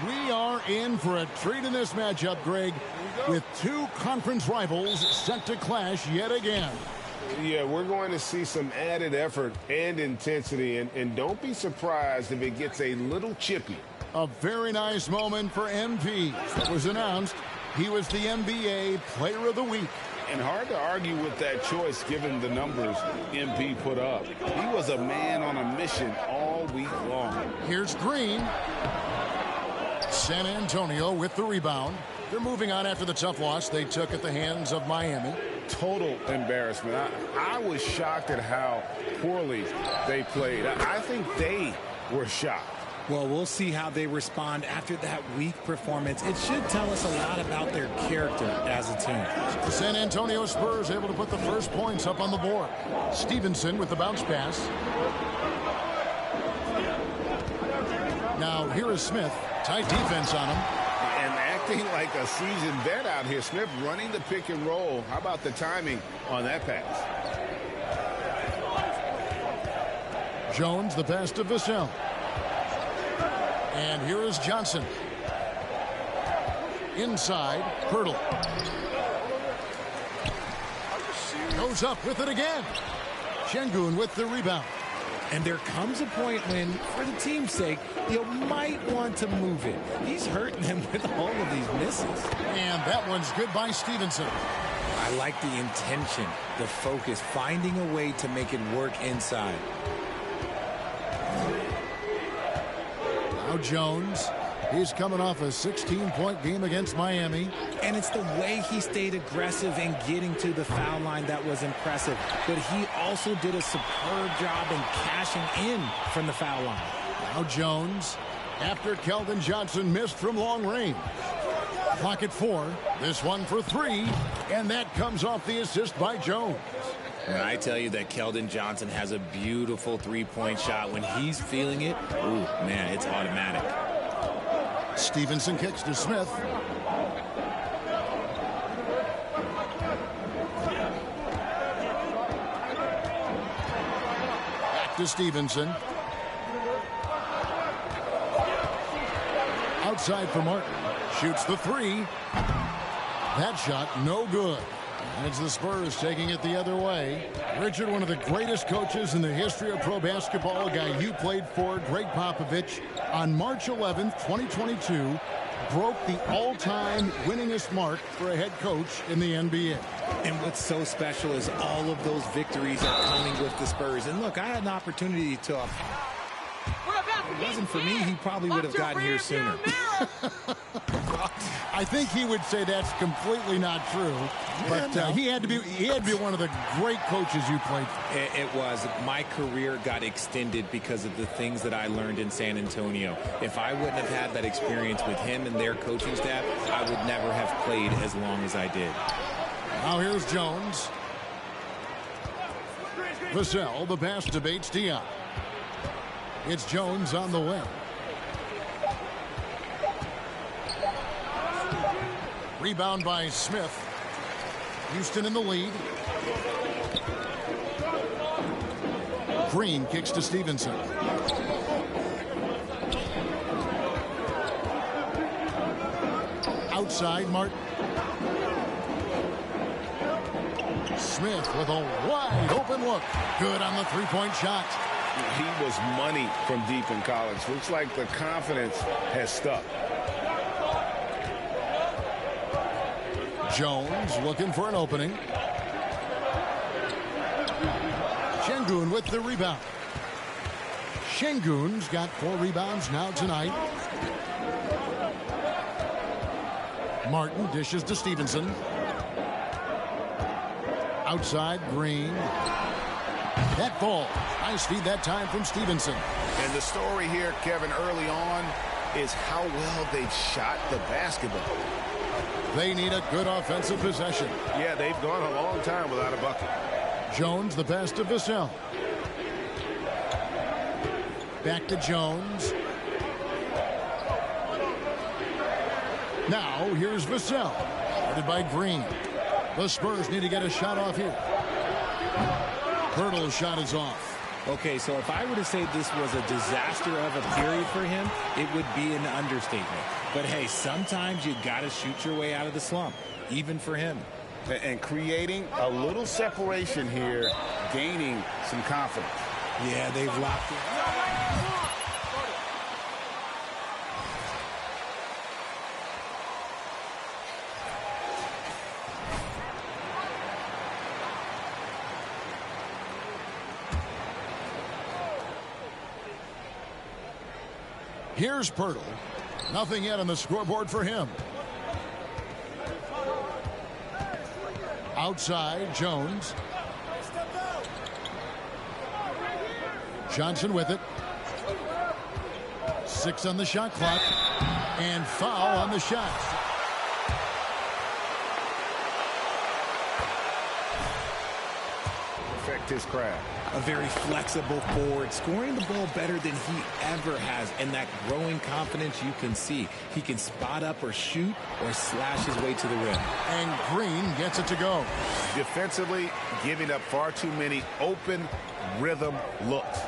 We are in for a treat in this matchup, Greg, with two conference rivals set to clash yet again. Yeah, we're going to see some added effort and intensity, and don't be surprised if it gets a little chippy. A very nice moment for MP. It was announced he was the NBA Player of the Week. And hard to argue with that choice given the numbers MP put up. He was a man on a mission all week long. Here's Green. San Antonio with the rebound. They're moving on after the tough loss they took at the hands of Miami. Total embarrassment. I was shocked at how poorly they played. I think they were shocked. Well, we'll see how they respond after that weak performance. It should tell us a lot about their character as a team. The San Antonio Spurs able to put the first points up on the board. Stevenson with the bounce pass. Now here is Smith. Tight defense on him. And acting like a seasoned vet out here. Smith running the pick and roll. How about the timing on that pass? Jones, the pass to Vassell. And here is Johnson. Inside, Hurdle. Goes up with it again. Şengün with the rebound. And there comes a point when, for the team's sake, you might want to move it. He's hurting them with all of these misses. And that one's good by Stevenson. I like the intention, the focus, finding a way to make it work inside. Now Jones. He's coming off a 16-point game against Miami. And it's the way he stayed aggressive in getting to the foul line that was impressive. But he also did a superb job in cashing in from the foul line. Now Jones, after Keldon Johnson missed from long range. Clock at 4. This one for 3. And that comes off the assist by Jones. When I tell you that Keldon Johnson has a beautiful three-point shot, when he's feeling it, ooh, man, it's automatic. Stevenson kicks to Smith. Back to Stevenson. Outside for Martin. Shoots the 3. That shot no good. And it's the Spurs taking it the other way. Richard, one of the greatest coaches in the history of pro basketball, a guy you played for, Greg Popovich, on March 11th, 2022, broke the all-time winningest mark for a head coach in the NBA. And what's so special is all of those victories are coming with the Spurs. And look, I had an opportunity to... If it wasn't for me, he probably would have gotten here sooner. I think he would say that's completely not true. But he had to be one of the great coaches you played for. It was. My career got extended because of the things that I learned in San Antonio. If I wouldn't have had that experience with him and their coaching staff, I would never have played as long as I did. Now here's Jones. Vassell, the pass to Bates-Diop. It's Jones on the wing. Rebound by Smith. Houston in the lead. Green kicks to Stevenson. Outside, Martin. Smith with a wide open look. Good on the three-point shot. He was money from deep in college. Looks like the confidence has stuck. Jones looking for an opening. Şengün with the rebound. Şengün's got 4 rebounds now tonight. Martin dishes to Stevenson. Outside, Green. That ball. Nice feed that time from Stevenson. And the story here, Kevin, early on is how well they've shot the basketball. They need a good offensive possession. Yeah, they've gone a long time without a bucket. Jones, the pass to Vassell. Back to Jones. Now, here's Vassell. Guarded by Green. The Spurs need to get a shot off here. Pirtle's shot is off. Okay, so if I were to say this was a disaster of a period for him, it would be an understatement. But hey, sometimes you got to shoot your way out of the slump, even for him. And creating a little separation here, gaining some confidence. Yeah, they've locked it. Here's Pirtle. Nothing yet on the scoreboard for him. Outside, Jones. Johnson with it. 6 on the shot clock. And foul on the shot. Perfect his craft. A very flexible forward, scoring the ball better than he ever has, and that growing confidence you can see. He can spot up or shoot or slash his way to the rim. And Green gets it to go. Defensively, giving up far too many open rhythm looks.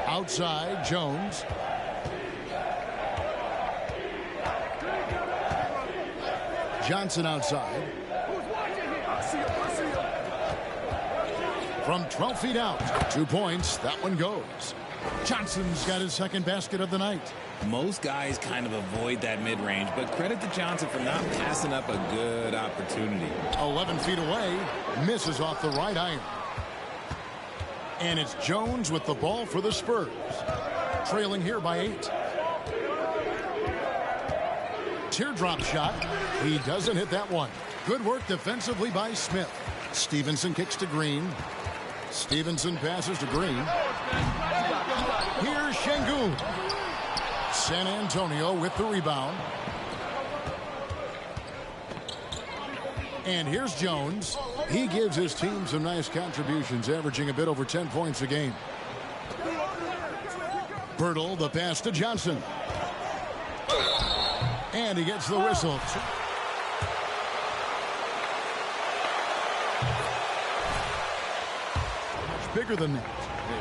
Outside, Jones. Johnson outside. From 12 feet out, 2 points. That one goes. Johnson's got his second basket of the night. Most guys kind of avoid that mid-range, but credit to Johnson for not passing up a good opportunity. 11 feet away, misses off the right iron. And it's Jones with the ball for the Spurs. Trailing here by 8. Teardrop shot. He doesn't hit that one. Good work defensively by Smith. Stevenson kicks to Green. Stevenson passes to Green. Here's Şengün. San Antonio with the rebound. And here's Jones. He gives his team some nice contributions, averaging a bit over 10 points a game. Pirtle, the pass to Johnson. And he gets the whistle. Bigger than that.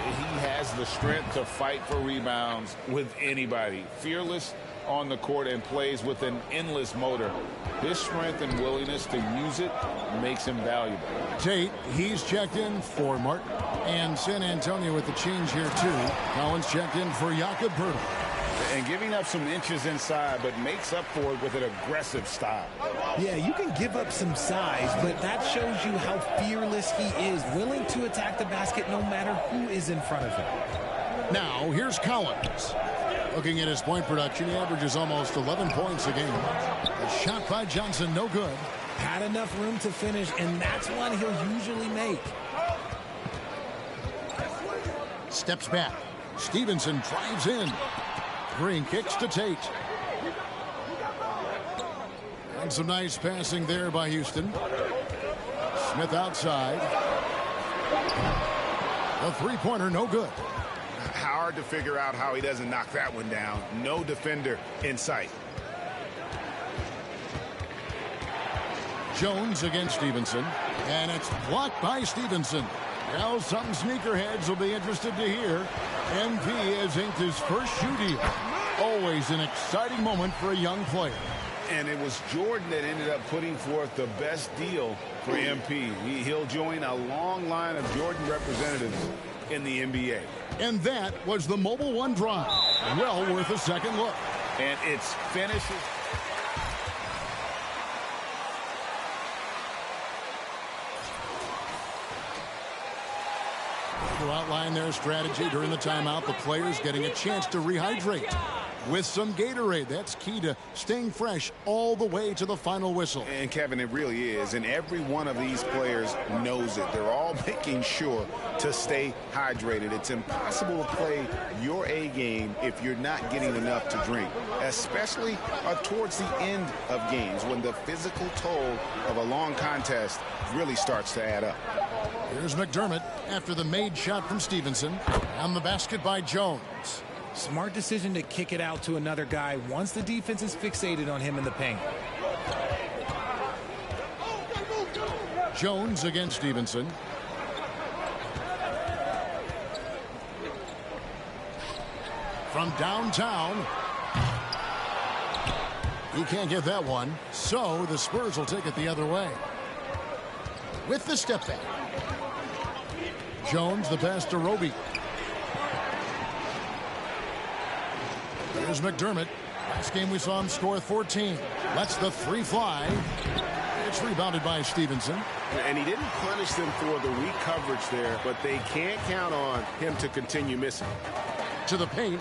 He has the strength to fight for rebounds with anybody. Fearless on the court and plays with an endless motor. His strength and willingness to use it makes him valuable. Tate, he's checked in for Martin. And San Antonio with the change here, too. Collins checked in for Jakob Pirtle. And giving up some inches inside, but makes up for it with an aggressive style. Yeah, you can give up some size, but that shows you how fearless he is, willing to attack the basket no matter who is in front of him. Now, here's Collins. Looking at his point production, he averages almost 11 points a game. A shot by Johnson, no good. Had enough room to finish, and that's one he'll usually make. Steps back. Stevenson drives in. Green kicks to Tate. And some nice passing there by Houston. Smith outside. The three-pointer, no good. Hard to figure out how he doesn't knock that one down. No defender in sight. Jones against Stevenson. And it's blocked by Stevenson. Now some sneakerheads will be interested to hear. MP has inked his first shoe deal. Always an exciting moment for a young player. And it was Jordan that ended up putting forth the best deal for MP. He'll join a long line of Jordan representatives in the NBA. And that was the Mobile One drive. Well worth a second look. And it's finishes. To outline their strategy during the timeout, the players getting a chance to rehydrate with some Gatorade. That's key to staying fresh all the way to the final whistle. And Kevin, it really is. And every one of these players knows it. They're all making sure to stay hydrated. It's impossible to play your A game if you're not getting enough to drink, especially towards the end of games when the physical toll of a long contest really starts to add up. Here's McDermott after the made shot from Stevenson. And the basket by Jones. Smart decision to kick it out to another guy once the defense is fixated on him in the paint. Jones against Stevenson. From downtown. He can't get that one. So the Spurs will take it the other way. With the step back. Jones, the pass to Roby. Here's McDermott. Last game we saw him score 14. Lets the three fly. It's rebounded by Stevenson. And he didn't punish them for the weak coverage there, but they can't count on him to continue missing. To the paint.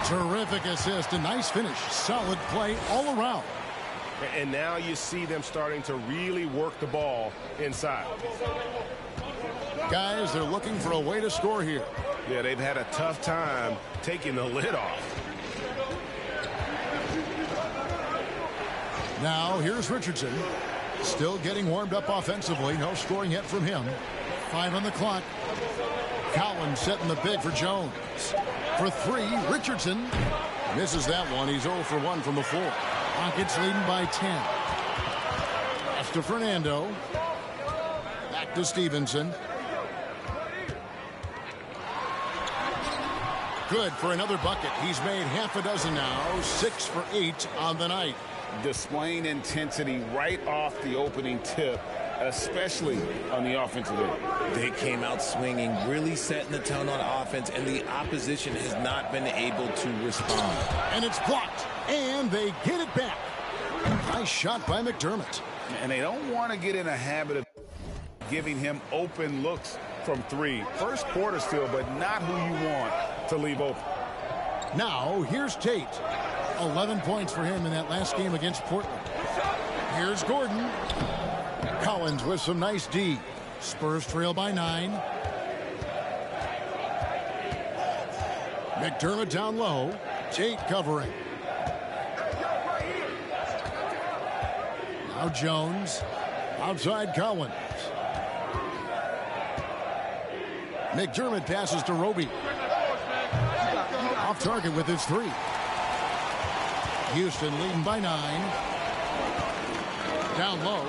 Terrific assist. A nice finish. Solid play all around. And now you see them starting to really work the ball inside. Guys, they're looking for a way to score here. Yeah, they've had a tough time taking the lid off. Now, here's Richardson. Still getting warmed up offensively. No scoring yet from him. 5 on the clock. Collins setting the big for Jones. For 3, Richardson misses that one. He's 0 for 1 from the floor. Rockets leading by 10. That's to Fernando. Back to Stevenson. Good for another bucket. He's made half a dozen now. 6 for 8 on the night. Displaying intensity right off the opening tip, especially on the offensive end. They came out swinging, really setting the tone on offense, and the opposition has not been able to respond. And it's blocked. And they get it back. Nice shot by McDermott. And they don't want to get in a habit of giving him open looks from 3. First quarter still, but not who you want to leave open. Now, here's Tate. 11 points for him in that last game against Portland. Here's Gordon. Collins with some nice D. Spurs trail by 9. McDermott down low. Tate covering. Now Jones. Outside Collins. McDermott passes to Roby. Off target with his 3. Houston leading by 9. Down low.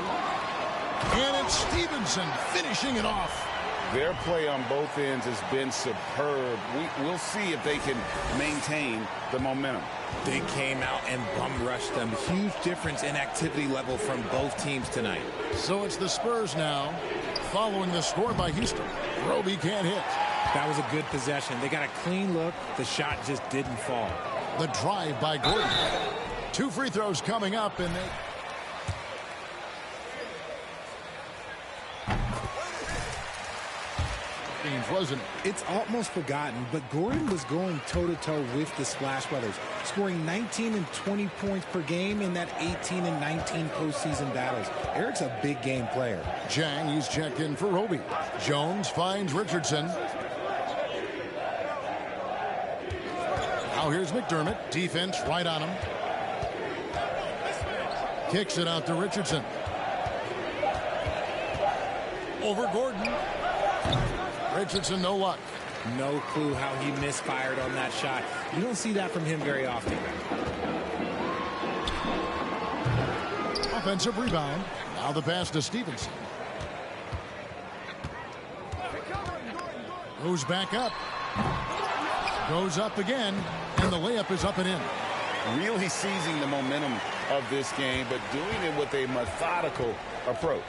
And it's Stevenson finishing it off. Their play on both ends has been superb. We'll see if they can maintain the momentum. They came out and bum rushed them. Huge difference in activity level from both teams tonight. So it's the Spurs now following the score by Houston. Roby can't hit. That was a good possession. They got a clean look. The shot just didn't fall. The drive by Gordon. 2 free throws coming up, and they... wasn't it? It's almost forgotten, but Gordon was going toe-to-toe with the Splash Brothers, scoring 19 and 20 points per game in that 18 and 19 postseason battles. Eric's a big game player. Jang, he's checked in for Roby. Jones finds Richardson. Now here's McDermott. Defense right on him. Kicks it out to Richardson. Over Gordon. Richardson, no luck. No clue how he misfired on that shot. You don't see that from him very often. Offensive rebound. Now the pass to Stevenson. Goes back up. Goes up again. And the layup is up and in. really seizing the momentum of this game, but doing it with a methodical approach.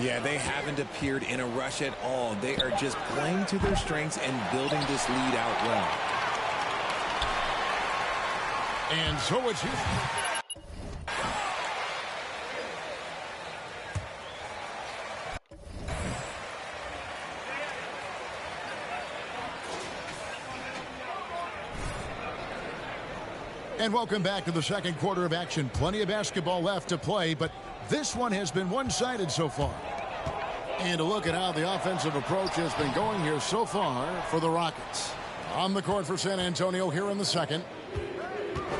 Yeah, they haven't appeared in a rush at all. They are just playing to their strengths and building this lead out well. And so it's Houston. And welcome back to the second quarter of action. Plenty of basketball left to play, but this one has been one-sided so far. And a look at how the offensive approach has been going here so far for the Rockets. On the court for San Antonio here in the second.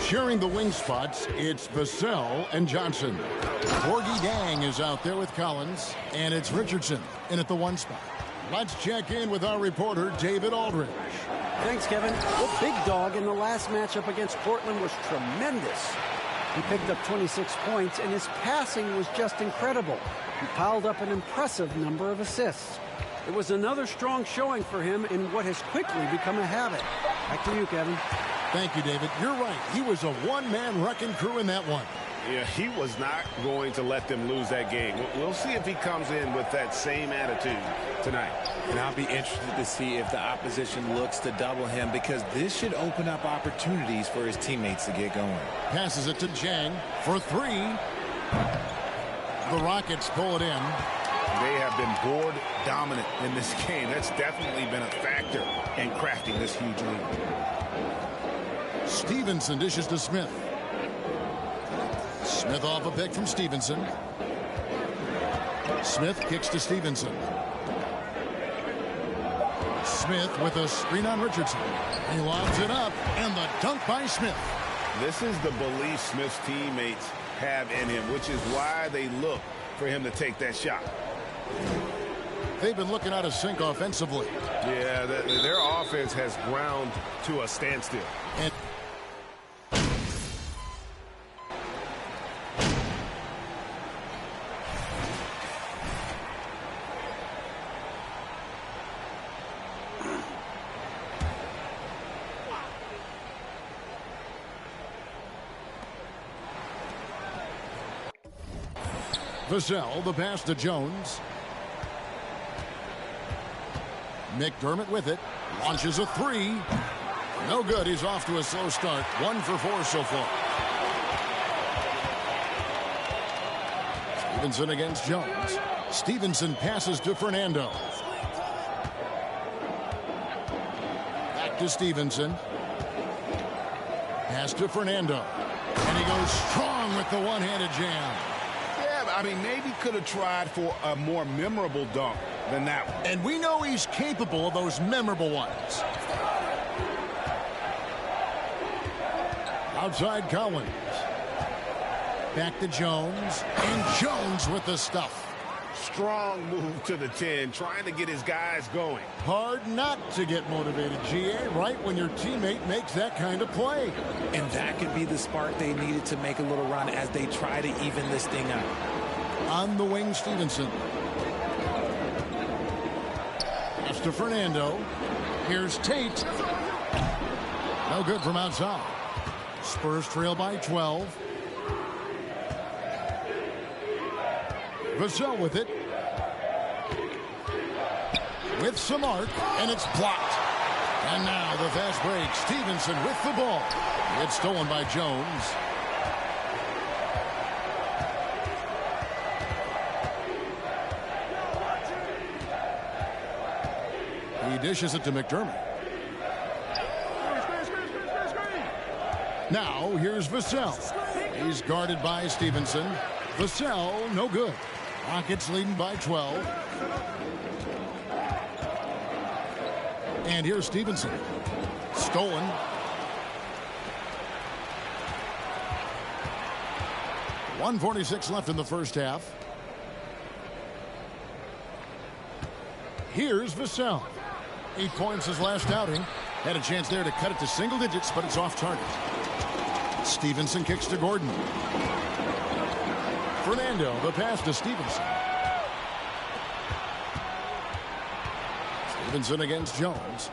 Sharing the wing spots, it's Vassell and Johnson. Gorgie Dang is out there with Collins, and it's Richardson in at the one spot. Let's check in with our reporter, David Aldridge. Thanks, Kevin. The big dog in the last matchup against Portland was tremendous. He picked up 26 points, and his passing was just incredible. He piled up an impressive number of assists. It was another strong showing for him in what has quickly become a habit. Back to you, Kevin. Thank you, David. You're right. He was a one-man wrecking crew in that one. Yeah, he was not going to let them lose that game. We'll see if he comes in with that same attitude tonight. And I'll be interested to see if the opposition looks to double him, because this should open up opportunities for his teammates to get going. Passes it to Jang for three. The Rockets pull it in. They have been board dominant in this game. That's definitely been a factor in crafting this huge lead. Stevenson dishes to Smith. Smith off a pick from Stevenson. Smith kicks to Stevenson. Smith with a screen on Richardson. He lobs it up, and the dunk by Smith. This is the belief Smith's teammates have in him, which is why they look for him to take that shot. They've been looking out of sync offensively. Yeah, their offense has ground to a standstill. And Vassell, the pass to Jones. McDermott with it. Launches a three. No good. He's off to a slow start. 1 for 4 so far. Stevenson against Jones. Stevenson passes to Fernando. Back to Stevenson. Pass to Fernando. And he goes strong with the one-handed jam. I mean, maybe could have tried for a more memorable dunk than that one. And we know he's capable of those memorable ones. Outside Collins. Back to Jones. And Jones with the stuff. Strong move to the 10, trying to get his guys going. Hard not to get motivated, GA, right when your teammate makes that kind of play. And that could be the spark they needed to make a little run as they try to even this thing up. On the wing, Stevenson. Pass to Fernando. Here's Tate. No good from outside. Spurs trail by 12. Vassell with it. With some arc, and it's blocked. And now the fast break. Stevenson with the ball. It's stolen by Jones. He dishes it to McDermott. Now here's Vassell. He's guarded by Stevenson. Vassell, no good. Rockets leading by 12. And here's Stevenson. Stolen. .146 left in the first half. Here's Vassell. 8 points his last outing. Had a chance there to cut it to single digits, but it's off target. Stevenson kicks to Gordon. Fernando, the pass to Stevenson. Stevenson against Jones.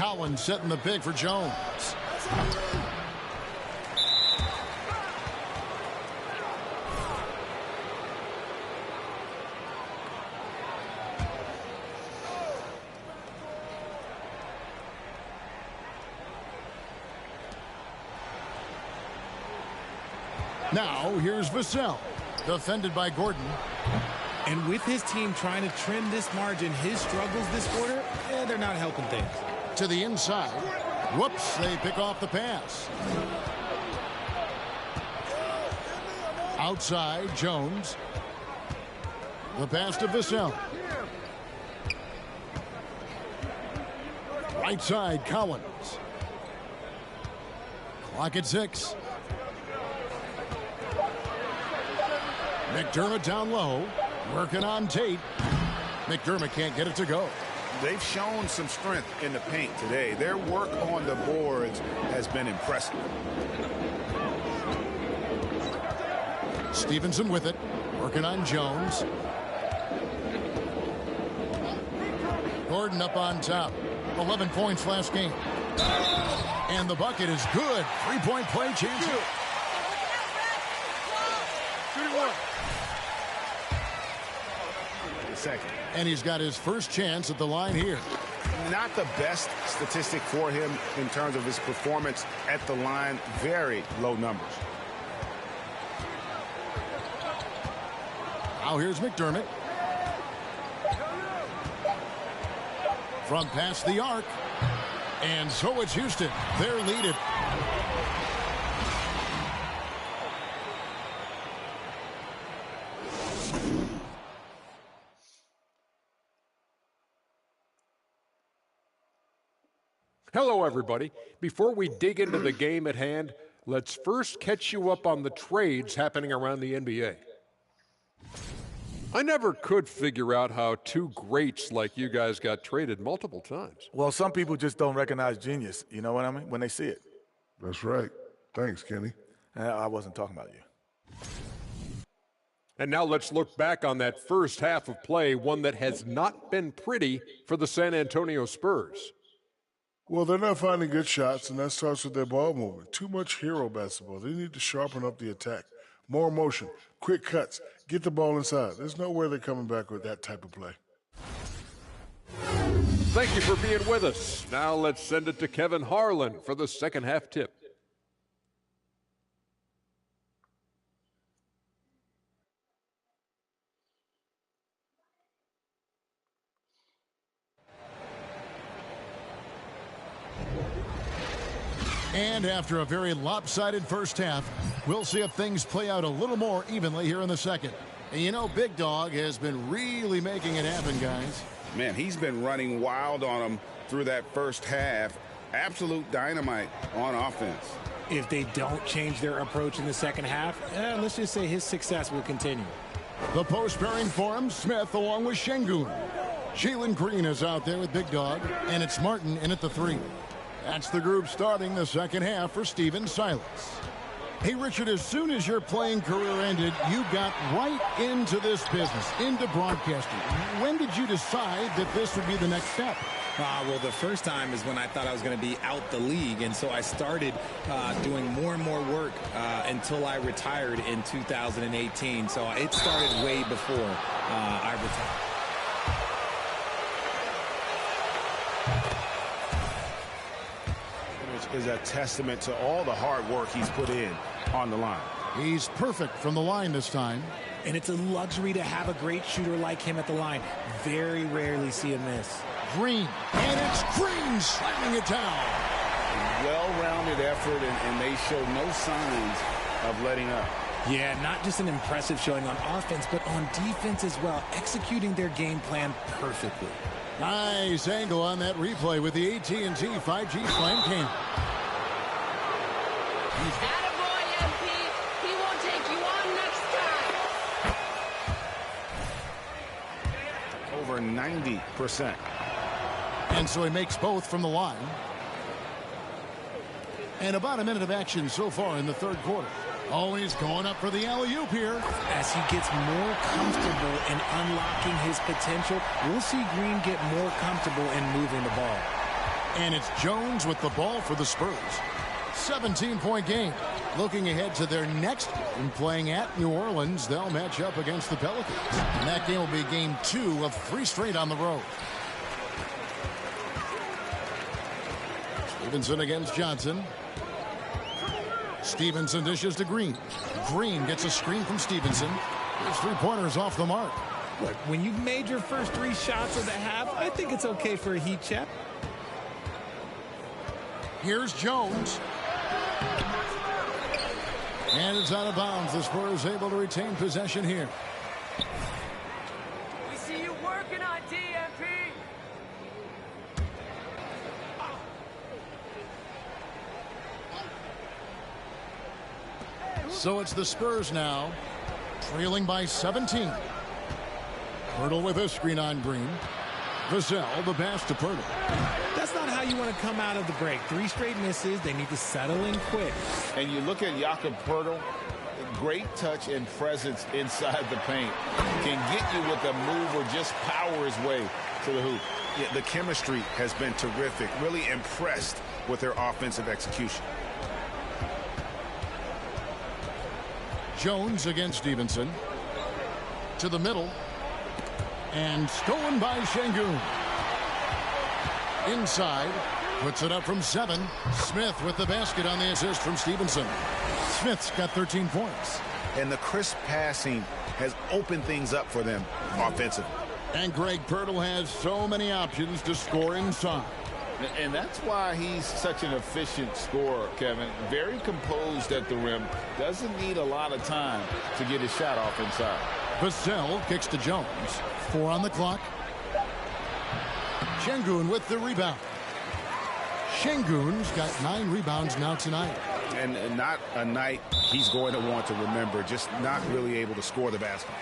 Collins setting the pick for Jones. Now, here's Vassell, defended by Gordon. And with his team trying to trim this margin, his struggles this quarter, they're not helping things. To the inside. Whoops, they pick off the pass. Outside, Jones. The pass to Vassell. Right side, Collins. Clock at 6. McDermott down low, working on Tate. McDermott can't get it to go. They've shown some strength in the paint today. Their work on the boards has been impressive. Stevenson with it, working on Jones. Gordon up on top. 11 points last game. And the bucket is good. Three-point play chance. Second. And he's got his first chance at the line here. Not the best statistic for him in terms of his performance at the line. Very low numbers. Now here's McDermott. From past the arc. And so it's Houston. They're leading. Hello, everybody. Before we dig into the game at hand, let's first catch you up on the trades happening around the NBA. I never could figure out how two greats like you guys got traded multiple times. Well, some people just don't recognize genius, you know what I mean, when they see it. That's right. Thanks, Kenny. I wasn't talking about you. And now let's look back on that first half of play, one that has not been pretty for the San Antonio Spurs. Well, they're not finding good shots, and that starts with their ball movement. Too much hero basketball. They need to sharpen up the attack. More motion, quick cuts, get the ball inside. There's no way they're coming back with that type of play. Thank you for being with us. Now let's send it to Kevin Harlan for the second half tip. And after a very lopsided first half, we'll see if things play out a little more evenly here in the second. And you know, Big Dog has been really making it happen, guys. Man, he's been running wild on them through that first half. Absolute dynamite on offense. If they don't change their approach in the second half, let's just say his success will continue. The post pairing for him, Smith along with Şengün. Jalen Green is out there with Big Dog, and it's Martin in at the 3. That's the group starting the second half for Stephen Silas. Hey, Richard, as soon as your playing career ended, you got right into this business, into broadcasting. When did you decide that this would be the next step? Well, the first time is when I thought I was going to be out the league, and so I started doing more and more work until I retired in 2018. So it started way before I retired. Is a testament to all the hard work he's put in on the line. He's perfect from the line this time. And it's a luxury to have a great shooter like him at the line. Very rarely see him miss. Green, and it's Green slamming it down. Well-rounded effort, and they show no signs of letting up. Yeah, not just an impressive showing on offense, but on defense as well, executing their game plan perfectly. Nice angle on that replay with the AT&T 5G Slam Cam. Attaboy, MP. He won't take you on next time. Over 90%. And so he makes both from the line. And about a minute of action so far in the third quarter. Oh, he's going up for the alley-oop here. As he gets more comfortable in unlocking his potential, we'll see Green get more comfortable in moving the ball. And it's Jones with the ball for the Spurs. 17-point game. Looking ahead to their next game, playing at New Orleans, they'll match up against the Pelicans. And that game will be game 2 of 3 straight on the road. Stevenson against Johnson. Stevenson dishes to Green. Green gets a screen from Stevenson. His three-pointers off the mark. Look, when you've made your first 3 shots of the half, I think it's okay for a heat check. Here's Jones. And it's out of bounds. The Spurs able to retain possession here. We see you working on DMP. So it's the Spurs now, trailing by 17. Pirtle with a screen on Green. Vassell, the pass to Pirtle. That's not how you want to come out of the break. 3 straight misses. They need to settle in quick. And you look at Jakob Pirtle, great touch and presence inside the paint. Can get you with a move or just power his way to the hoop. Yeah, the chemistry has been terrific. Really impressed with their offensive execution. Jones against Stevenson. To the middle. And stolen by Şengün. Inside. Puts it up from 7. Smith with the basket on the assist from Stevenson. Smith's got 13 points. And the crisp passing has opened things up for them offensively. And Greg Pirtle has so many options to score inside. And that's why he's such an efficient scorer, Kevin. Very composed at the rim. Doesn't need a lot of time to get his shot off inside. Vassell kicks to Jones. 4 on the clock. Şengün with the rebound. Şengün's got 9 rebounds now tonight. And not a night he's going to want to remember. Just not really able to score the basket.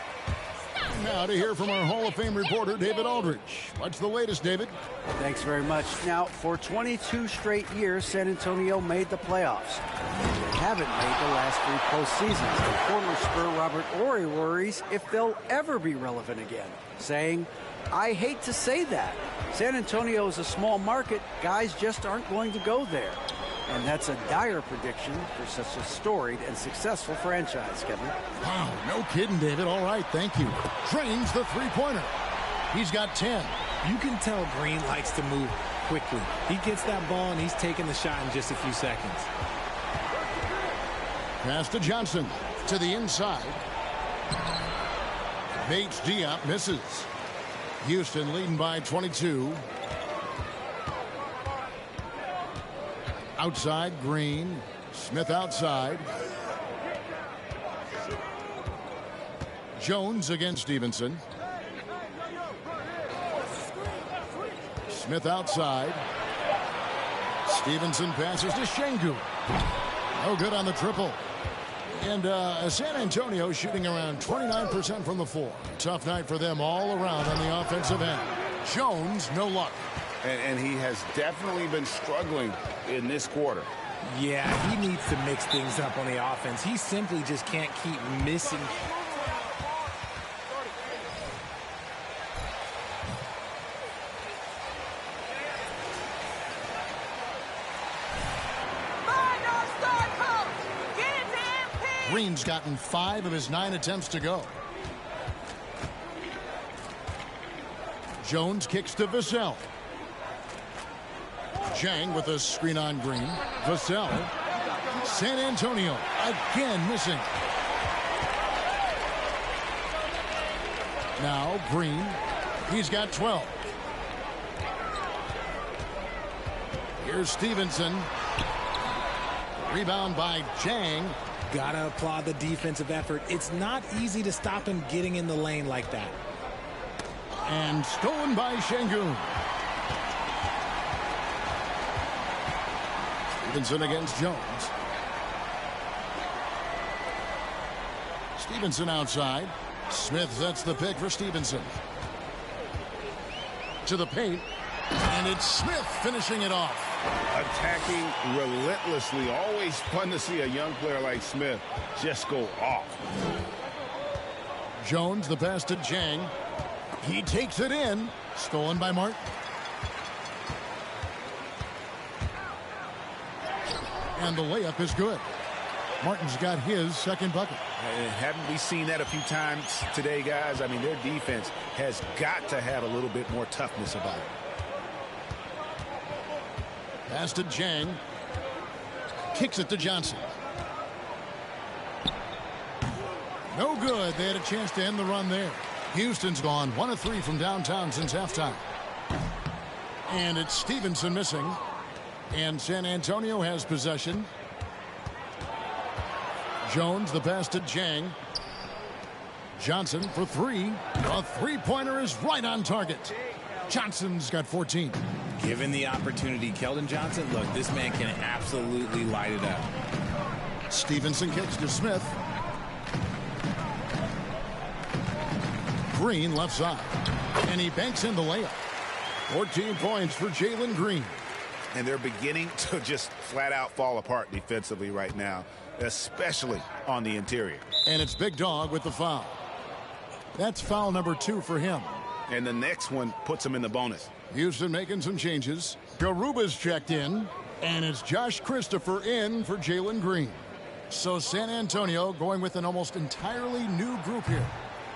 Now to hear from our Hall of Fame reporter, David Aldridge. What's the latest, David? Thanks very much. Now, for 22 straight years, San Antonio made the playoffs. They haven't made the last 3 postseasons. And former Spur Robert Horry worries if they'll ever be relevant again, saying, I hate to say that. San Antonio is a small market. Guys just aren't going to go there. And that's a dire prediction for such a storied and successful franchise, Kevin. Wow, no kidding, David. All right, thank you. Drains the three-pointer. He's got 10. You can tell Green likes to move quickly. He gets that ball, and he's taking the shot in just a few seconds. Pass to Johnson. To the inside. Bates Diop misses. Houston leading by 22. Outside, Green. Smith outside. Jones against Stevenson. Smith outside. Stevenson passes to Şengün. No good on the triple. And San Antonio shooting around 29% from the floor. Tough night for them all around on the offensive end. Jones, no luck. And he has definitely been struggling in this quarter. Yeah, he needs to mix things up on the offense. He simply just can't keep missing. Green's gotten 5 of his 9 attempts to go. Jones kicks to Vassell. Jang with a screen on Green. Vassell. San Antonio again missing. Now Green. He's got 12. Here's Stevenson. Rebound by Jang. Gotta applaud the defensive effort. It's not easy to stop him getting in the lane like that. And stolen by Şengün. Stevenson against Jones. Stevenson outside. Smith sets the pick for Stevenson. To the paint. And it's Smith finishing it off. Attacking relentlessly. Always fun to see a young player like Smith just go off. Jones, the pass to Jang. He takes it in. Stolen by Martin. And the layup is good. Martin's got his second bucket. Haven't we seen that a few times today, guys? I mean, their defense has got to have a little bit more toughness about it. Pass to Jang. Kicks it to Johnson. No good. They had a chance to end the run there. Houston's gone 1 of 3 from downtown since halftime. And it's Stevenson missing. And San Antonio has possession. Jones, the pass to Jang. Johnson for 3. A three-pointer is right on target. Johnson's got 14. Given the opportunity, Keldon Johnson, look, this man can absolutely light it up. Stevenson kicks to Smith. Green left side. And he banks in the layup. 14 points for Jalen Green. And they're beginning to just flat out fall apart defensively right now, especially on the interior. And it's Big Dog with the foul. That's foul number 2 for him. And the next one puts him in the bonus. Houston making some changes. Garuba's checked in. And it's Josh Christopher in for Jalen Green. So San Antonio going with an almost entirely new group here.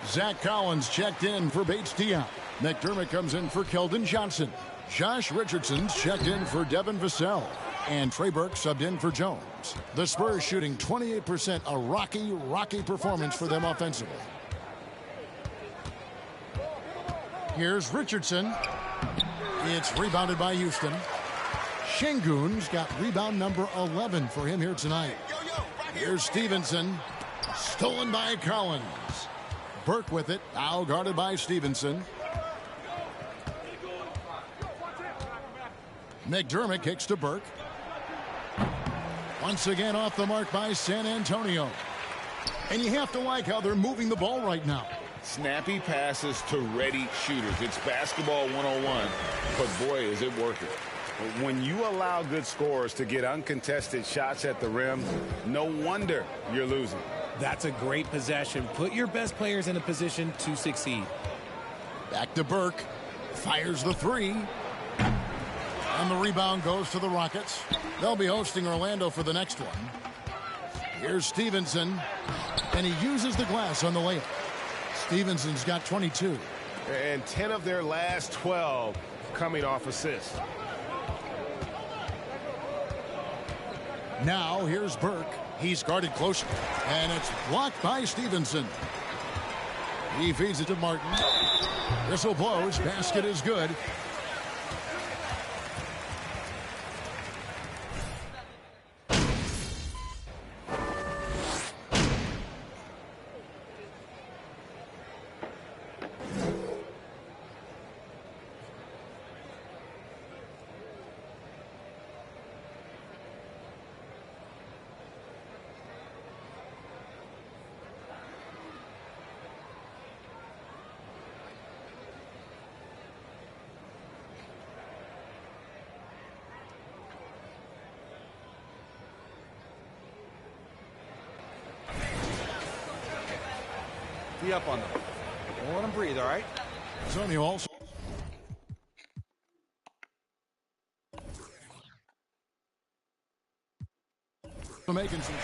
Zach Collins checked in for Bates Diop. McDermott comes in for Keldon Johnson. Josh Richardson's checked in for Devin Vassell. And Trey Burke subbed in for Jones. The Spurs shooting 28%, a rocky performance for them offensively. Here's Richardson. It's rebounded by Houston. Şengün's got rebound number 11 for him here tonight. Here's Stevenson. Stolen by Collins. Burke with it, now guarded by Stevenson. McDermott kicks to Burke. Once again off the mark by San Antonio. And you have to like how they're moving the ball right now. Snappy passes to ready shooters. It's basketball 101, but boy, is it working. When you allow good scorers to get uncontested shots at the rim, no wonder you're losing. That's a great possession. Put your best players in a position to succeed. Back to Burke. Fires the 3. And the rebound goes to the Rockets. They'll be hosting Orlando for the next one. Here's Stevenson. And he uses the glass on the layup. Stevenson's got 22. And 10 of their last 12 coming off assists. Now here's Burke. He's guarded closely. And it's blocked by Stevenson. He feeds it to Martin. Whistle blows. Basket is good. Be up on them. Don't let them breathe, all right? Antonio also. Making some.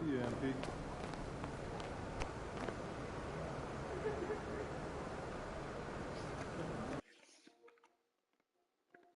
Yeah, MP.